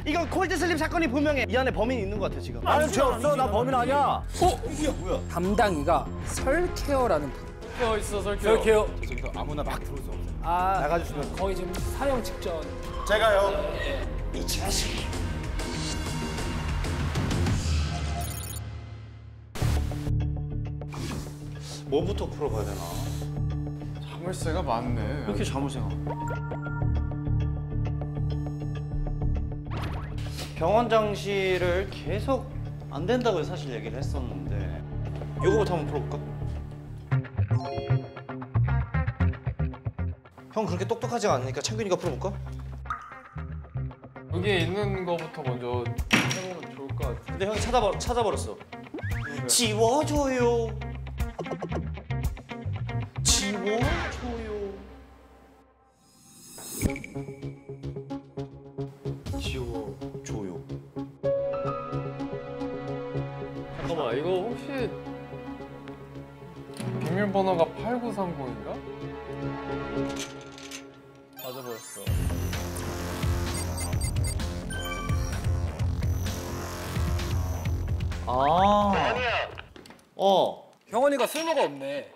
이건 콜드슬립 사건이 분명해. 이 안에 범인이 있는 것 같아 지금. 아니 죄 없어. 나 범인 아니야. 이게 뭐야? 담당이가 설케어라는 분. 설케어 있어, 설케어. 설케어. 저기서 아무나 막 들어올 수 없어. 아, 나가주시면. 거의 지금 사형 직전. 제가요. 이 자식. 뭐부터 풀어봐야 되나? 자물쇠가 많네. 왜 이렇게 자물쇠가? 병원 장실을 계속 안 된다고 사실 얘기를 했었는데 이거부터 한번 풀어볼까? 형 그렇게 똑똑하지 않으니까 창균이가 풀어볼까? 여기에 있는 거부터 먼저 해보면 좋을 것 같아. 근데 형이 찾아버렸어. 지워줘요. 지워줘요. 지워줘요. 잠깐만, 이거 혹시 비밀번호가 8930인가? 맞아버렸어. 아. 병원이가 쓸모가 없네.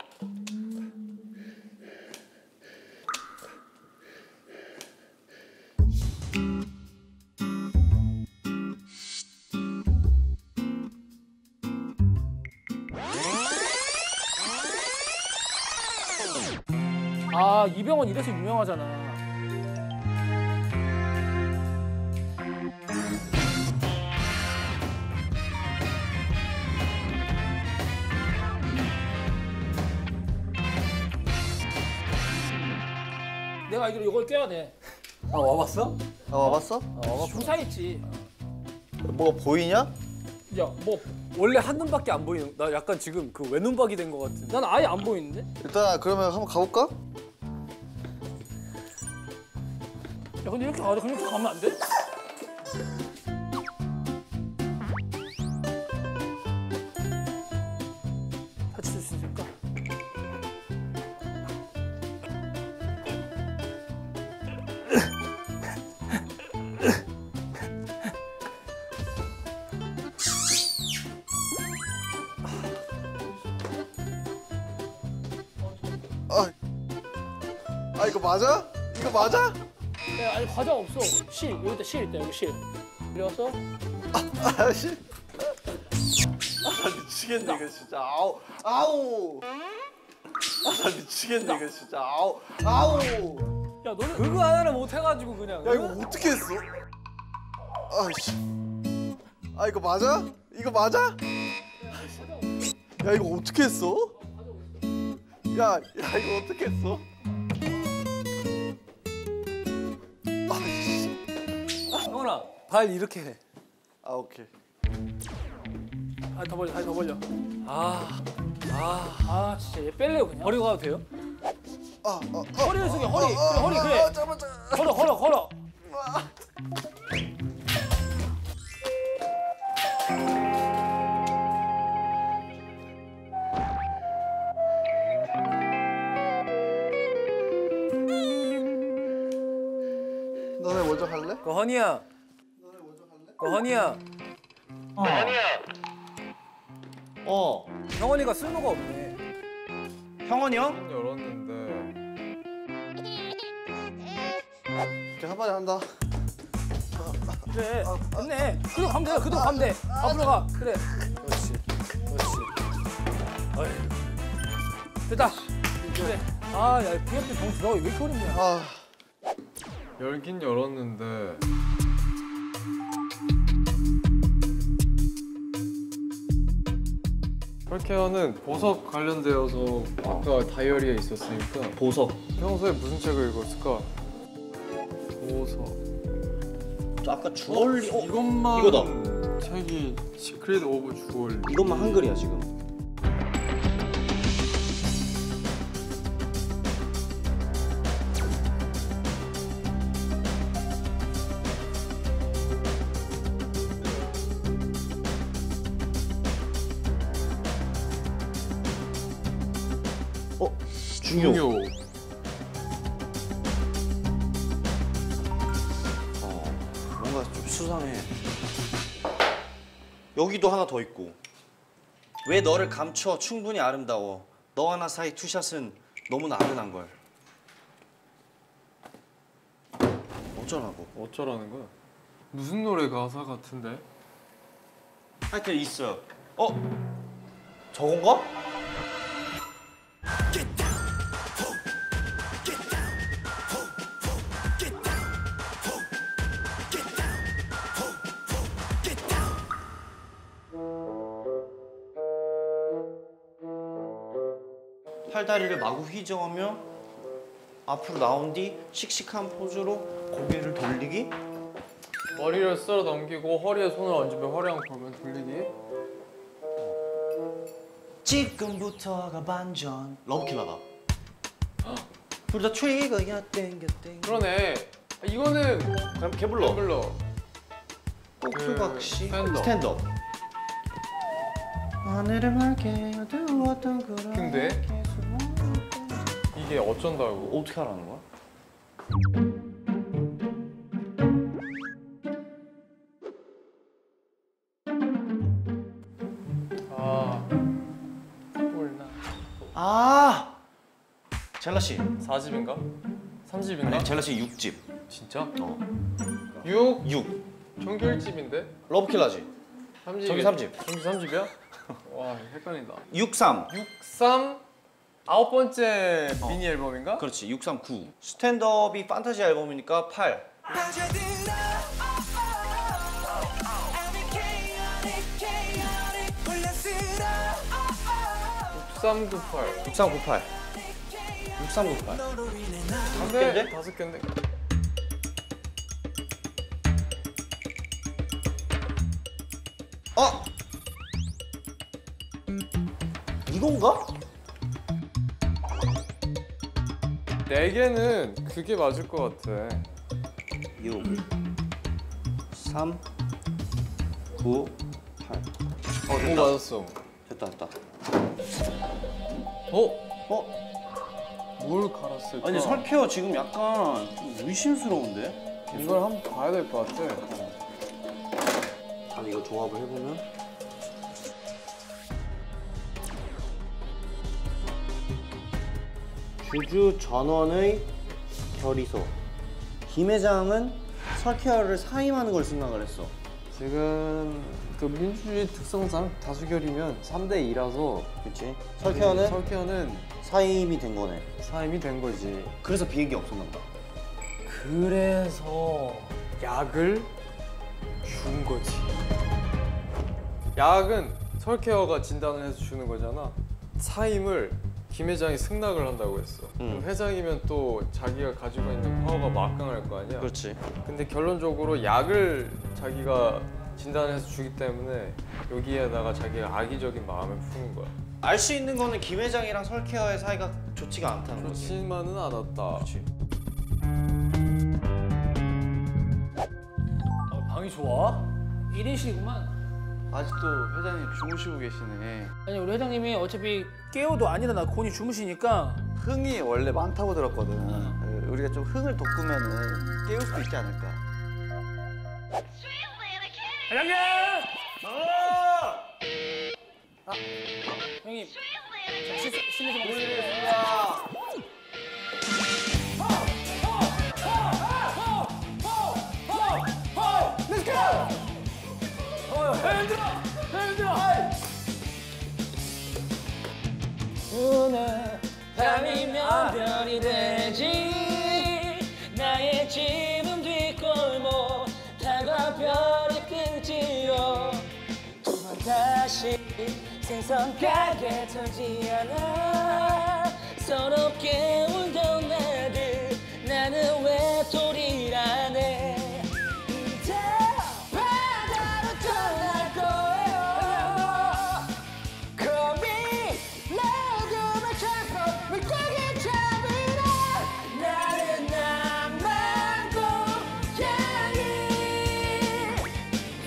아, 이 병원 이래서 유명하잖아. 내가 알기로 이걸 껴야 돼. 아 와봤어? 아 와봤어? 주사했지. 뭐가 보이냐? 야, 뭐, 원래 한 눈밖에 안 보이는. 나 약간 지금 그 외눈박이 된 것 같은. 난 아예 안 보이는데? 일단 그러면 한번 가볼까? 야, 근데 이렇게 가면 안 돼? 다칠 수 있을까? 아 이거 맞아? 이거 맞아? 야, 아니 과자 없어. 실 여기다 실 있다. 여기 실. 이래서 아씨. 아 미치겠네 이거 진짜. 아우. 아 미치겠네 이거 진짜. 아우. 야, 너는 그거 하나를 못 해가지고 그냥. 야 이거 어떻게 했어? 아씨. 아 이거 맞아? 이거 맞아? 야 이거 어떻게 했어? 야 이거 어떻게 했어? 아씨. 형아 발 이렇게 해. 아 오케이. 아, 더 벌려. 더 벌려. 아 진짜 얘 뺄래요 그냥. 버리고 가도 돼요? 허리를 숙여. 허리. 그래, 허리 그래. 잠깐만. 걸어. 너네 먼저 할래? 그 허니야. 그 허니야. 형원이가 쓸모가 없네. 형원이 형? 문 열었는데. 이렇게 한 번에 한다. 그래. 됐네. 그대로 가면 돼. 그대로 가면 돼. 앞으로 가. 그래. 그렇지. 됐다. 그래. 아, 야, VFP 병 들어가기 왜 이렇게 어렵냐. 아. 열긴 열었는데. 설케어는 보석 관련되어서 아까 다이어리에 있었으니까 보석. 평소에 무슨 책을 읽었을까? 보석. 저 아까 주얼리. 이것만 이거다. 책이 시크릿 오브 주얼리. 이것만 한글이야 지금. 중요. 뭔가 좀 수상해. 여기도 하나 더 있고. 왜 너를 감춰 충분히 아름다워. 너와 나 사이 투샷은 너무 나른한 걸. 어쩌라고? 어쩌라는 거야? 무슨 노래 가사 같은데? 하여튼 있어요. 저건가? 팔다리를 마구 휘저으며 앞으로 나온 뒤 씩씩한 포즈로 고개를 돌리기? 머리를 쓸어 넘기고 허리에 손을 얹으며 화려한 골반 돌리기. 지금부터가 반전. 러브킬러다. Pull the trigger, 야 땡겨 땡겨. 그러네. 이거는 그럼 개불러. 불러. 꼭두각시 스탠드업. 스탠드업. 하늘을 맑게 어두웠던 그런 근데 이게 어쩐다고? 어떻게 하라는 거야? 아, 꼴나. 아 젤라씨. 4집인가? 3집인가? 아니 젤라씨 6집. 진짜? 6. 6? 정규 1집인데? 러브킬러지. 3집. 정규 3집. 정규 3집이야? 와, 헷갈린다. 63. 63 아홉 번째 미니 앨범인가? 그렇지. 639. 스탠드업이 판타지 앨범이니까 8. 6398. 6398. 6398. 근데 5개인데? 이건가? 4개는 그게 맞을 것 같아. 6 3 9 8. 오, 맞았어. 됐다. 뭘 갈았을까? 아니 설케어 지금 약간 좀 의심스러운데? 이걸 한번 봐야 될 것 같아. 아니 이거 조합을 해보면 주주 전원의 결의소. 김 회장은 설케어를 사임하는 걸 생각을 했어. 지금 그 민주주의 특성상 다수결이면 3대 2라서 그렇지? 설케어는 설케어는 사임이 된 거네. 사임이 된 거지. 그래서 비행기 없었나 보다. 그래서 약을 준 거지. 약은 설케어가 진단을 해서 주는 거잖아. 사임을 김 회장이 승낙을 한다고 했어. 그럼 회장이면 또 자기가 가지고 있는 파워가 막강할 거 아니야. 그렇지. 근데 결론적으로 약을 자기가 진단을 해서 주기 때문에 여기에다가 자기가 악의적인 마음을 푸는 거야. 알 수 있는 거는 김 회장이랑 설케어의 사이가 좋지가 않다는 거지. 좋지만은 않았다. 그렇지. 방이 좋아? 1인실이구만. 아직도 회장님 주무시고 계시네. 아니 우리 회장님이 어차피 깨워도 안 일어나 곤히 주무시니까 흥이 원래 많다고 들었거든. 우리가 좀 흥을 돋구면은 깨울 수도 있지 않을까. 회장님! 형님 실내에서 먹겠습니다. Let's go! 흔들어! 오늘 밤이면 별이 되지 나의 집은 뒷골목 다가 별이 끄지요 두 번 다시 생선 가게 털지 않아 서럽게 울던 나를 나는 외톨이라네 이제 바다로 떠날 거예요 거미 나둠을 잡고 물고기 잡으러 나는 낭만 고양이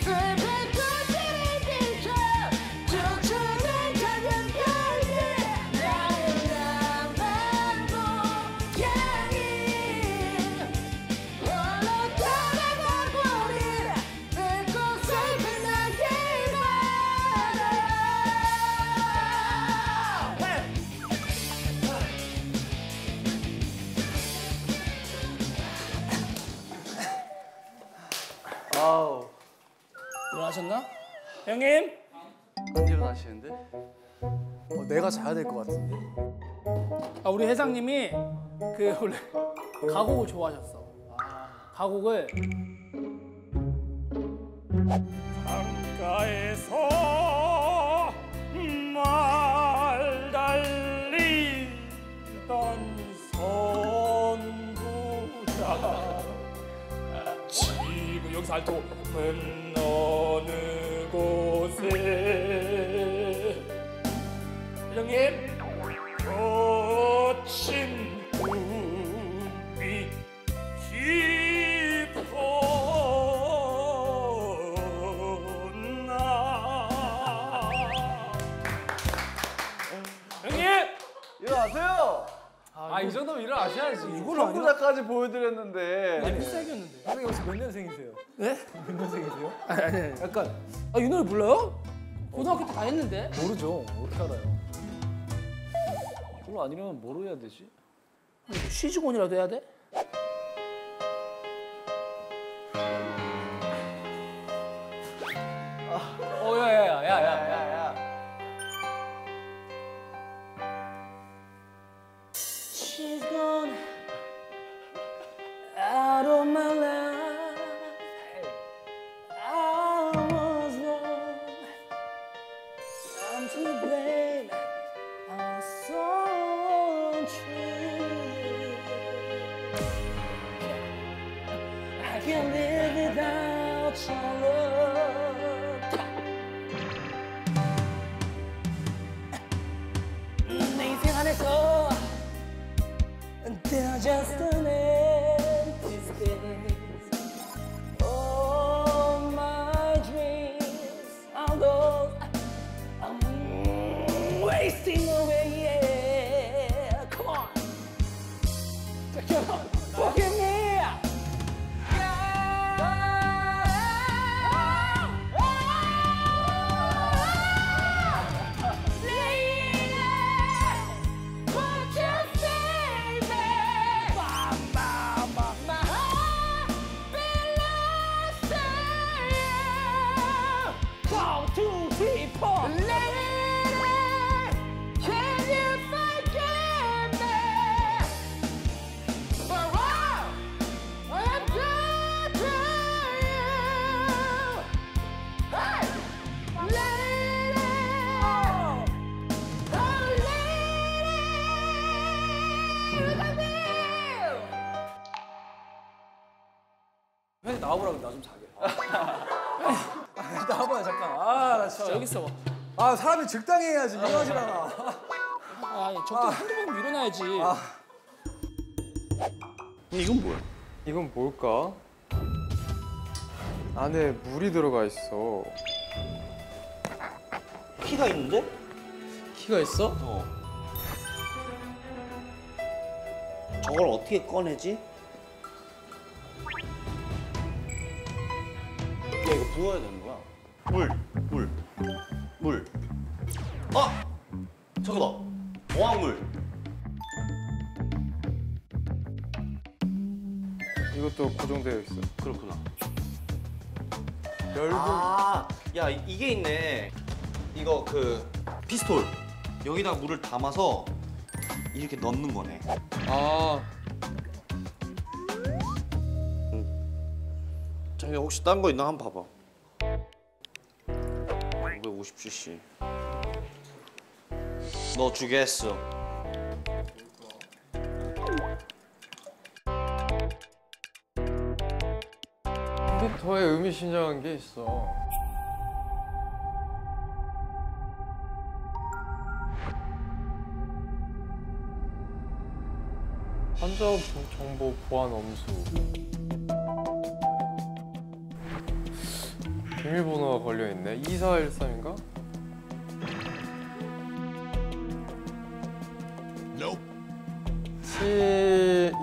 슬픈 꽃을 비춰 춤추는 작은 별들 나는 낭만 고양이 일어나셨나? 형님? 안 일어나시는데? 내가 자야 될 것 같은데. 아, 우리 회장님이 그 원래 가곡을 좋아하셨어. 가곡을 강가에서 말 달리던 선구자 지금 여기서 알토 어느 곳에 회장님 거친 꿈이 깊었나 형님! 일어나세요. 이 정도면 일어나셔야지. 이걸 아니야? 선구자까지 보여드렸는데. 필살기였는데 선생님 혹시 몇 년생이세요? 네? 몇 년생이세요? 아니 약간 이 노래 몰라요? 고등학교 때 다 했는데 모르죠. 어떻게 알아요? 그거 아니면 뭐로 해야 되지? 쉬지곤이라도 해야 돼? 야야야야야. She's gone out of my life. I was wrong. I'm to blame. I'm so untrue. I can't live without your love. 내 인생 안에서 They're just an empty space. All my dreams are those I'm wasting away. Yeah, come on, come on, forgive me. 회장님 나와보라고 나 좀 자게. 나와봐요 잠깐. 나 진짜. 여기 있어. 사람이 적당히 해야지. 일어나질 않아. 적당히 한두 번 일어나야지. 이건 뭐야? 이건 뭘까? 안에 물이 들어가 있어. 키가 있는데? 키가 있어? 저걸 어떻게 꺼내지? 야, 이거 부어야 되는 거야. 물. 아! 저거다. 어항물. 이것도 고정되어 있어. 그렇구나. 열분. 야, 이게 있네. 이거 그 피스톨. 여기다 물을 담아서 이렇게 넣는 거네. 자기 혹시 딴 거 있나 한번 봐봐. 550cc. 너 주겠어. 컴퓨터에 의미심장한 게 있어. 환자 정보 보안 엄수. 비밀번호가 걸려있네. 2413인가? T2는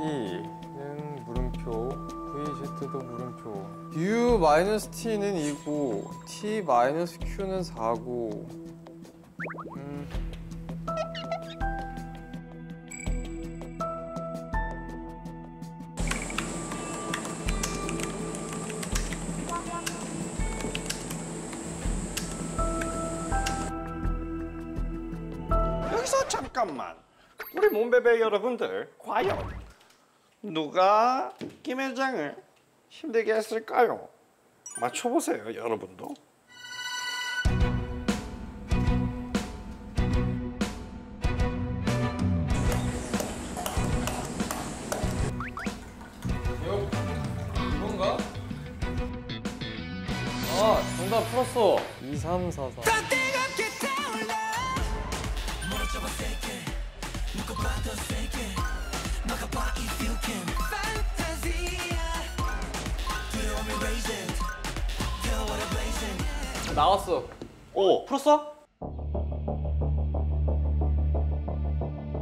물음표, VZ도 물음표. U-T는 2고 T-Q는 4고. 잠깐만. 우리 몸베베 여러분들, 과연 누가 김 회장을 힘들게 했을까요? 맞춰보세요, 여러분도. 이건가? 아, 정답 풀었어. 2344. 나왔어. 오, 풀었어?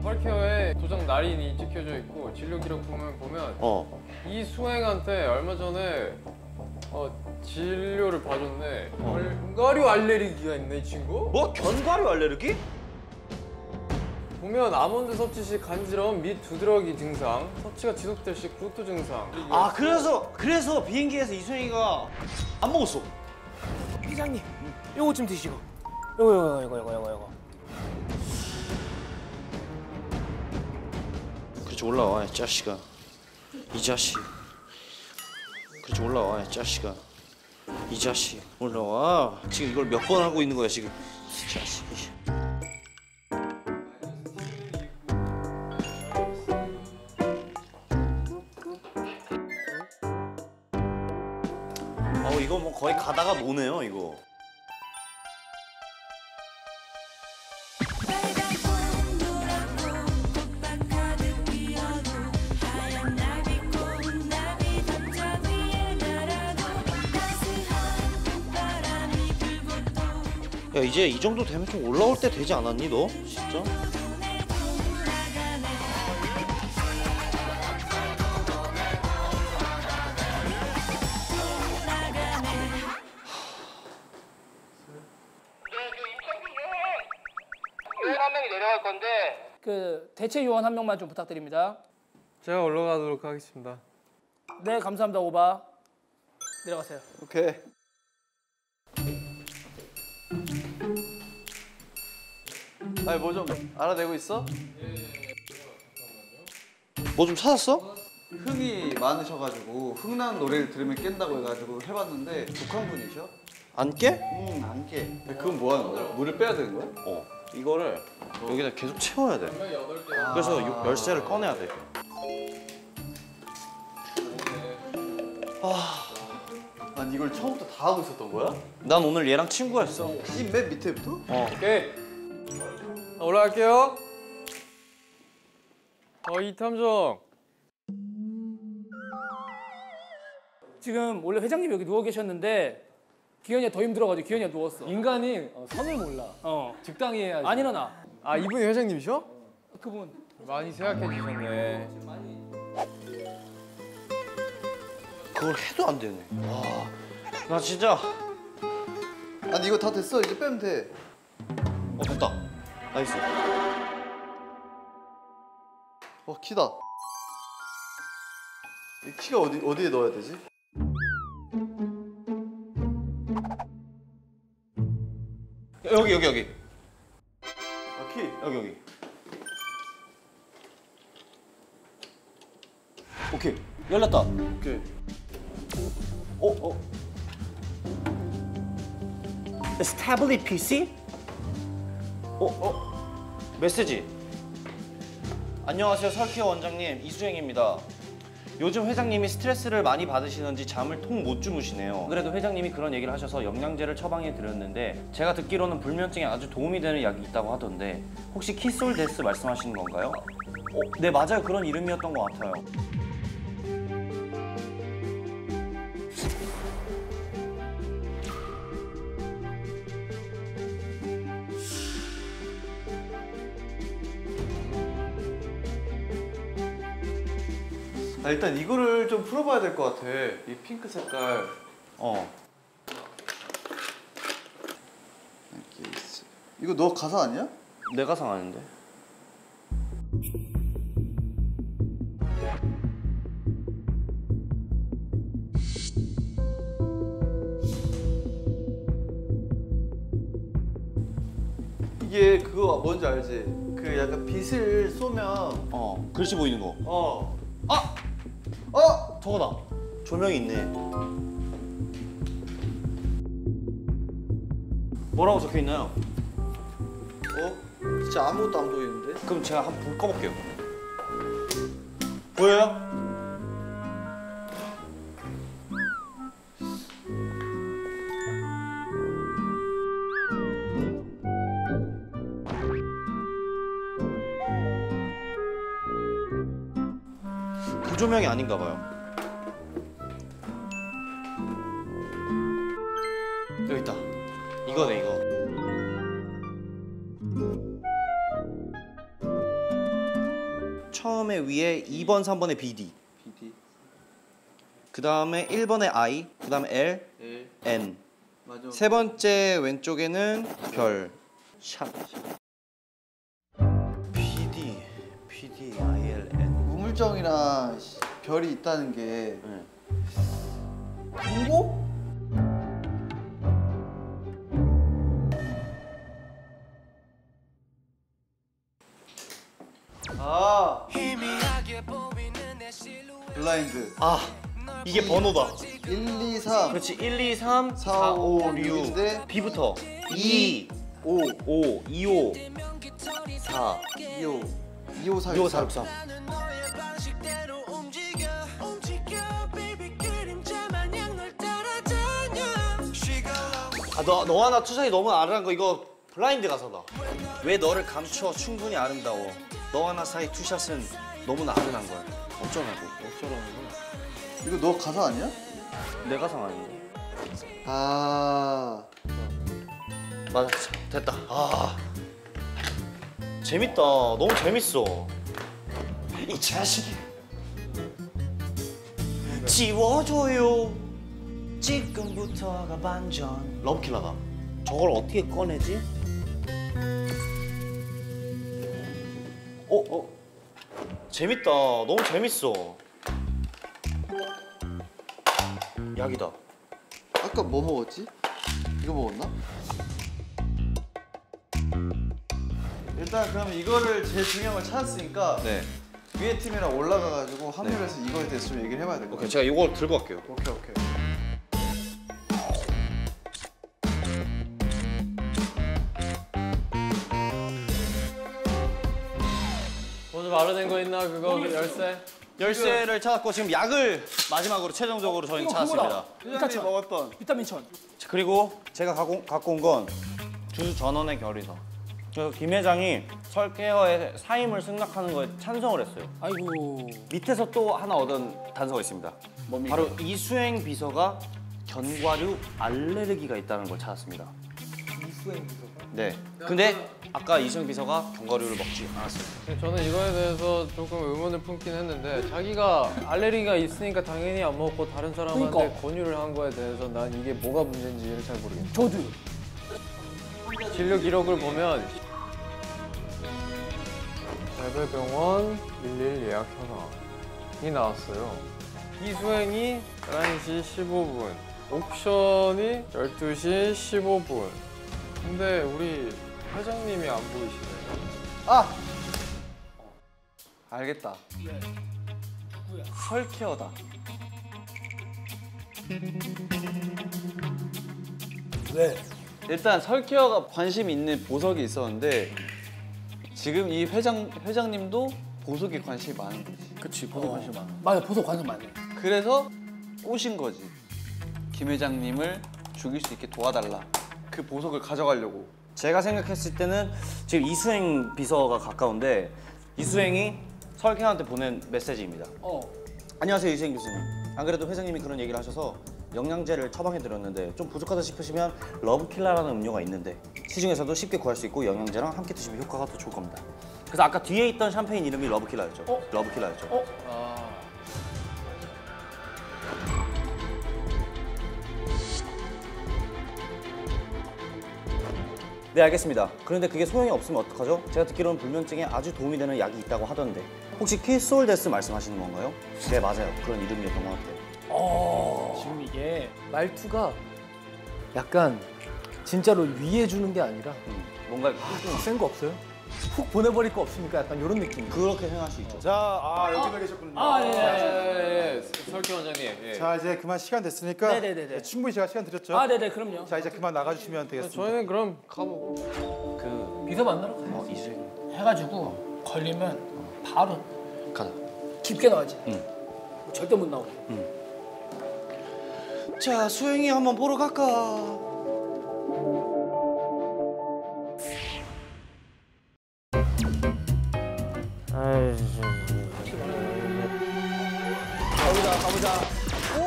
펄케어에 도장 날인이 찍혀져 있고 진료 기록 보면 이수행한테 얼마 전에 진료를 봐줬네. 견과류 알레르기가 있네 이 친구. 뭐? 견과류 알레르기? 보면 아몬드 섭취 시 간지러움 및 두드러기 증상, 섭취가 지속될 시 구토 증상. 아, 그래서 비행기에서 이수영이가 안 먹었어. 회장님, 요거 좀 드시고. 요거. 그렇지, 올라와, 이 자식아. 이 자식. 그렇지, 올라와, 이 자식아. 이 자식, 올라와. 지금 이걸 몇 번 하고 있는 거야, 지금. 이 자식이. 이거 뭐 거의 가다가 노네요, 이거. 야, 이제 이 정도 되면 좀 올라올 때 되지 않았니, 너? 진짜? 요원 한 명이 내려갈 건데 그 대체 요원 한 명만 좀 부탁드립니다. 제가 올라가도록 하겠습니다. 네, 감사합니다. 오바. 내려가세요. 오케이. 아니 뭐 좀 알아내고 있어? 뭐 좀 찾았어? 흥이 많으셔가지고 흥나는 노래를 들으면 깬다고 해가지고 해봤는데 독한 분이셔? 안 깨? 안 깨. 근데 그건 뭐 하는 거야? 물을 빼야 되는 거야? 이거를 여기다 계속 채워야 돼. 그래서 열쇠를 꺼내야 돼. 아니 이걸 처음부터 다 하고 있었던 거야? 난 오늘 얘랑 친구였어. 이 맨 밑에부터? 오케이. 올라갈게요. 이탐정. 지금 원래 회장님 여기 누워 계셨는데 기현이가 더 힘들어가지고 기현이가 누웠어. 인간이 선을 몰라. 적당히 해야지. 안 일어나. 아, 이분이 회장님이셔? 그분. 많이 생각해 주셨네. 그걸 해도 안 되네. 와, 나 진짜. 아니 이거 다 됐어. 이제 빼면 돼. 됐다. 나이스. 키다. 이 키가 어디에 넣어야 되지? 여기. 키. 여기. 오케이. 열렸다. 오케이. 스태블릿 PC? 메시지. 안녕하세요, 설키어 원장님. 이수행입니다. 요즘 회장님이 스트레스를 많이 받으시는지 잠을 통 못 주무시네요. 그래도 회장님이 그런 얘기를 하셔서 영양제를 처방해 드렸는데 제가 듣기로는 불면증에 아주 도움이 되는 약이 있다고 하던데 혹시 키솔데스 말씀하시는 건가요? 네, 맞아요. 그런 이름이었던 것 같아요. 일단 이거를 좀 풀어봐야 될 것 같아. 이 핑크 색깔. 이거 너 가사 아니야? 내가 상하는데. 이게 그거 뭔지 알지? 그 그 약간 빛을 쏘면 글씨 보이는 거. 저거다. 조명이 있네. 뭐라고 적혀 있나요? 진짜 아무것도 안 보이는데? 그럼 제가 한번 불 꺼볼게요. 보여요? 그 조명이 아닌가 봐요. 여기 있다. 이거네 이거. 처음에 위에 2번, 3번에 BD. 그 다음에 1번에 I, 그 다음에 L, N. 맞아. 세 번째 왼쪽에는 별, 샵. BD, I, L, N. 우물정이나 별이 있다는 게 네. 공고? 블라인드. 이게 번호다. 1, 2, 3. 그렇지, 1, 2, 3, 4, 5, 6 6. 대 B부터 2, 5, 2, 5, 4, 2, 5, 4, 2, 5, 4, 6, 3. 너 하나 투샷이 너무 아른한 거 이거 블라인드 가사다. 왜 너를 감춰 충분히 아름다워. 너 하나 사이 투샷은 너무나 아른한 걸. 어쩌라고. 이거 너 가사 아니야? 내 가사 아닌데. 맞아, 됐다. 재밌다. 너무 재밌어. 이 자식이. 지워줘요. 지금부터가 반전. 러브킬러다. 저걸 어떻게 꺼내지? 재밌다. 너무 재밌어. 약이다. 아까 뭐 먹었지? 이거 먹었나? 일단 그럼 이거를 제일 중요한 걸 찾았으니까 네. 위에 팀이랑 올라가가지고 합류해서 이거에 대해서 좀 얘기를 해봐야 될 것 오케이, 같아요. 제가 이거 들고 갈게요. 오케이. 먼저 마련된 거 있나? 그거 열쇠? 열쇠를 찾았고 지금 약을 마지막으로 최종적으로 저희는 찾았습니다. 회장님이 먹었던 비타민천. 그리고 제가 갖고 온 건 주 전원의 결의서. 그래서 김 회장이 설케어의 사임을 승낙하는 거에 찬성을 했어요. 아이고. 밑에서 또 하나 얻은 단서가 있습니다. 바로 이수행 비서가 견과류 알레르기가 있다는 걸 찾았습니다. 이수행 비서가? 네. 근데 아까 이수행 비서가 견과류를 먹지 않았어요. 저는 이거에 대해서 조금 의문을 품긴 했는데 자기가 알레르기가 있으니까 당연히 안 먹고 다른 사람한테 그러니까. 권유를 한 거에 대해서 난 이게 뭐가 문제인지를 잘 모르겠어요. 저도요. 진료 기록을 보면 대배병원 11 예약 현황이 나왔어요. 이수행이 11시 15분, 옵션이 12시 15분. 근데 우리 회장님이 안 보이시네요. 알겠다. 누구야? 설케어다. 왜? 일단 설케어가 관심 있는 보석이 있었는데 지금 이 회장님도 보석에 관심이 많은 거지. 그치, 보석 관심 많아. 맞아, 보석 관심 많네. 그래서 꼬신 거지. 김 회장님을 죽일 수 있게 도와달라. 그 보석을 가져가려고. 제가 생각했을 때는 지금 이수행 비서가 가까운데 이수행이 설케어한테 보낸 메시지입니다. 안녕하세요 이수행 교수님. 안 그래도 회장님이 그런 얘기를 하셔서 영양제를 처방해 드렸는데 좀 부족하다 싶으시면 러브킬러라는 음료가 있는데 시중에서도 쉽게 구할 수 있고 영양제랑 함께 드시면 효과가 더 좋을 겁니다. 그래서 아까 뒤에 있던 샴페인 이름이 러브킬러였죠. 러브킬러였죠. 네 알겠습니다. 그런데 그게 소용이 없으면 어떡하죠? 제가 듣기로는 불면증에 아주 도움이 되는 약이 있다고 하던데 혹시 킬솔데스 말씀하시는 건가요? 네 맞아요. 그런 이름이었던 것 같아요. 지금 이게 말투가 약간 진짜로 위해 주는 게 아니라 뭔가 센 거 없어요? 훅 보내버릴 거 없습니까? 약간 이런 느낌. 그렇게 생각할 수 있죠. 자, 여기도 계셨군요. 예, 설기 원장님. 예. 자, 이제 그만 시간 됐으니까 네네네네. 충분히 제가 시간 드렸죠. 네네, 그럼요. 자, 이제 그만 나가주시면 되겠습니다. 저희는 그럼 가보고. 그 비서 만나러 가요. 이수행 해가지고 걸리면 바로 가자. 깊게 나가지. 절대 못 나오고. 자, 수행이 한번 보러 갈까?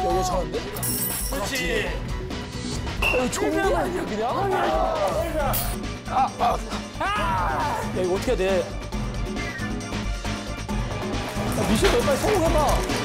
여기 저런데? 그렇지. 여기 총명 아니야 그냥? 야 이거 어떻게 해야 돼? 야, 미션 몇 번 성공해봐.